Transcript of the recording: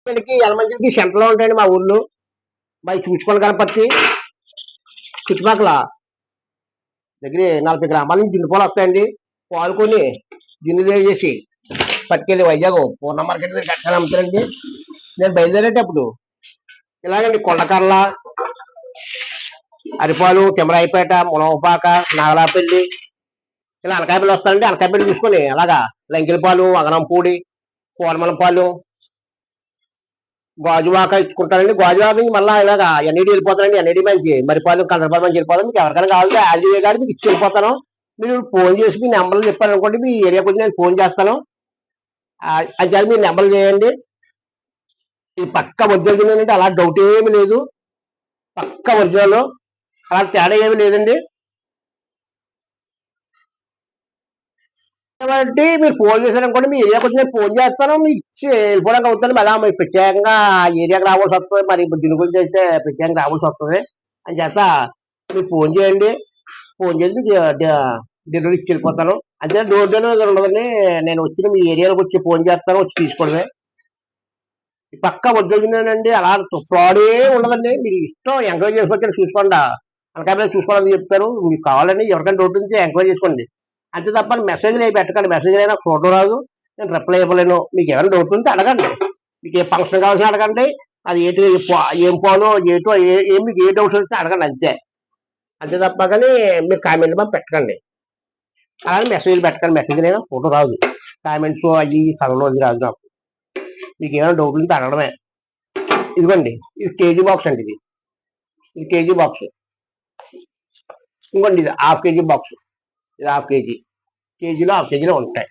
ఎలమంచికి centre లో ఉంటాయండి మా ఊర్లో. మరి చూసుకోండి కనపర్తి చుట్టుపక్కల దగ్గర 40 గ్రామాల నుంచి జిండు పాలు వస్తాయండి. పాలు కొని జిన్ను చేసి పట్టుకెళ్ళి వైజాగ్ పూర్ణ మార్కెట్ దగ్గర కట్టాలి అమ్ముతారండి. నేను బయలుదేరేటప్పుడు ఇలాగండి కొండకర్ల, అరిపాలు, తిమరాయిపేట, మునవపాక, నాగలాపల్లి ఇలా అనకాయపల్లి వస్తానండి. అనకాయపల్లి చూసుకొని అలాగా లంకిలపాలు, అగనంపూడి, కోరమలపాలు, గాజువాక ఇచ్చుకుంటానండి. గాజువాక నుంచి మళ్ళీ ఇలాగా ఎన్ఈడి వెళ్ళిపోతానండి. ఎన్ఈడి మంచి మరిపాలు, కన్నడపాలు మంచి వెళ్ళిపోతాను. మీకు ఎవరికైనా కావాలంటే ఆర్జీవే గారు మీకు ఇచ్చి వెళ్ళిపోతాను. మీరు ఫోన్ చేసి మీ నెంబర్లు చెప్పారు అనుకోండి, మీ ఏరియాకి వచ్చి నేను ఫోన్ చేస్తాను. అది చేసి మీరు నెంబర్లు చేయండి. ఇది పక్క ఒరిజినల్ అంటే అలా డౌట్ ఏమి లేదు. పక్క ఒరిజినల్, అలా తేడా ఏమి లేదండి. కాబట్టి మీరు ఫోన్ చేశారనుకోండి, మీ ఏరియాకి వచ్చి నేను ఫోన్ చేస్తాను. మీకు వెళ్ళిపోవడానికి అవుతుంది. మళ్ళీ మీరు ప్రత్యేకంగా ఏరియాకి రావాల్సి వస్తుంది. మరి ఇప్పుడు దీని గురించి అయితే ప్రత్యేకంగా రావాల్సి వస్తుంది అని చేత మీరు ఫోన్ చేయండి. ఫోన్ చేసి డెలివరీ ఇచ్చి వెళ్ళిపోతాను. అంతే, డోర్ డెలివరీ ఉండదండి. నేను వచ్చి మీ ఏరియాలోకి వచ్చి ఫోన్ చేస్తాను, వచ్చి తీసుకోవడమే. పక్క వద్దొచ్చిందండి. అలా ఫ్రాడ్ ఉండదండి. మీరు ఇష్టం ఎంక్వైరీ చేసుకోవచ్చు, చూసుకోండి. అనకాయ చూసుకోవాలని చెప్తారు. మీకు కావాలండి, ఎవరికైనా డౌట్ ఉంటే ఎంక్వైరీ చేసుకోండి. అంతే తప్ప మెసేజ్లు అవి పెట్టకండి. మెసేజ్ అయినా ఫోటో రాదు, నేను రిప్లై ఇవ్వలేను. మీకు ఎవరైనా డౌట్ ఉంటే అడగండి. మీకు ఏ ఫంక్షన్ కావాల్సిన అడగండి. అది ఏంటి, ఏం పోనో ఏటో మీకు ఏ డౌట్స్ వస్తే అడగండి. అంతే అంతే తప్ప కానీ మీరు కామెంట్ మా పెట్టకండి. అలాగే మెసేజ్ పెట్టకండి. మెసేజ్ అయినా ఫోటో రాదు. కామెంట్స్ అవి సగంలో అది రాదు నాకు. మీకు ఏమైనా డౌట్ ఉంటే అడగడమే. ఇదిగోండి, ఇది కేజీ బాక్స్ అండి. ఇది కేజీ బాక్స్. ఇంకోండి ఇది హాఫ్ కేజీ బాక్స్. ఇది హాఫ్ కేజీ. కేజీలో హాఫ్ కేజీలో ఉంటాయి.